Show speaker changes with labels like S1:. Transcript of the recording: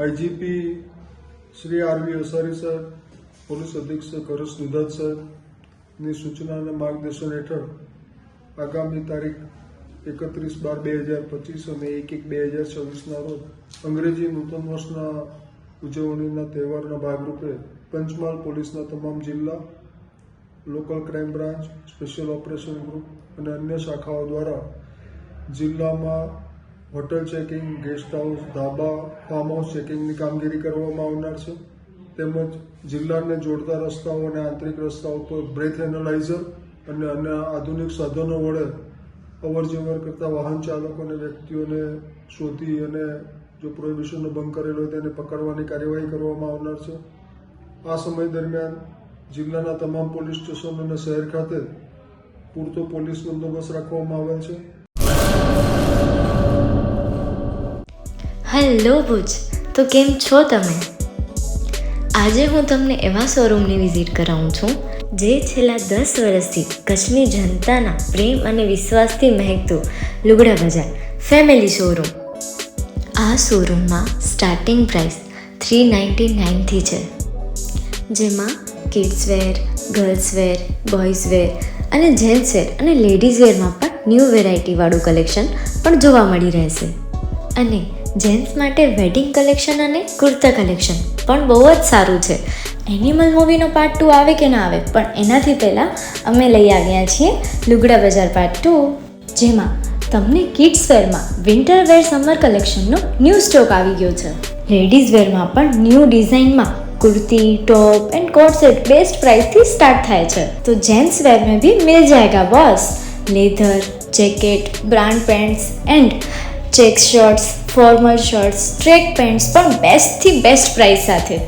S1: IGP Shri RV Asari સાહેબ, police અધિક્ષક હરેશ દુધાત સાહેબની સૂચના અને માર્ગદર્શન હેઠળ આગામી તારીખ 31/12/2025 અને 1/1/2026 રોજ અંગ્રેજી નૂતન વર્ષના ઉજવણીના તહેવારના ભાગરૂપે પંચમહાલ પોલીસના તમામ જિલ્લા, local crime branch, special operation group અને અન્ય શાખાઓ દ્વારા જિલ્લામાં હોટલ ચેકિંગ, ગેસ્ટ હાઉસ, ધાબા, ફાર્મ હાઉસ ચેકિંગની કામગીરી કરવામાં આવનાર છે. તેમજ જિલ્લાને જોડતા રસ્તાઓ અને આંતરિક રસ્તાઓ પર બ્રેથ એનાલાઇઝર અને અન્ય આધુનિક સાધનો વડે અવરજવર કરતા વાહન ચાલકો અને વ્યક્તિઓને શોધી અને જો પ્રોહિબિશનનો ભંગ કરેલો હોય તેને પકડવાની કાર્યવાહી કરવામાં આવનાર છે. આ સમય દરમિયાન જિલ્લાના તમામ પોલીસ સ્ટેશન અને શહેર ખાતે પૂરતો પોલીસ બંદોબસ્ત રાખવામાં આવેલ છે.
S2: હેલો ભુજ, તો કેમ છો તમે? આજે હું તમને એવા શોરૂમની વિઝિટ કરાવું છું જે છેલ્લા 10 વર્ષથી કચ્છની જનતાના પ્રેમ અને વિશ્વાસથી મહેકતું લુગડા બજાર ફેમિલી શોરૂમ. આ શોરૂમમાં સ્ટાર્ટિંગ પ્રાઇસ 399થી છે, જેમાં kids wear, girls wear, boys wear અને જેન્ટ્સ વેર અને લેડીઝ વેરમાં પણ ન્યૂ વેરાયટીવાળું કલેક્શન પણ જોવા મળી રહેશે. અને જેન્ટ્સ માટે વેડિંગ કલેક્શન અને કુર્તા કલેક્શન પણ બહુ જ સારું છે. એનિમલ મૂવીનો પાર્ટ 2 આવે કે ના આવે, પણ એનાથી પહેલાં અમે લઈ આવ્યા છીએ લુગડા બજાર પાર્ટ 2, જેમાં તમને કિડ્સ વેરમાં વિન્ટર વેર સમર કલેક્શનનો ન્યૂ સ્ટોક આવી ગયો છે. લેડીઝ વેરમાં પણ ન્યૂ ડિઝાઇનમાં kurti, top and coat set best price थी स्टार्ट थाय छे. तो जेंट्स वेर में भी मिल जाएगा boss. Leather, jacket, brand pants and check shirts, formal shirts, track pants पर बेस्ट थी बेस्ट प्राइस साथे.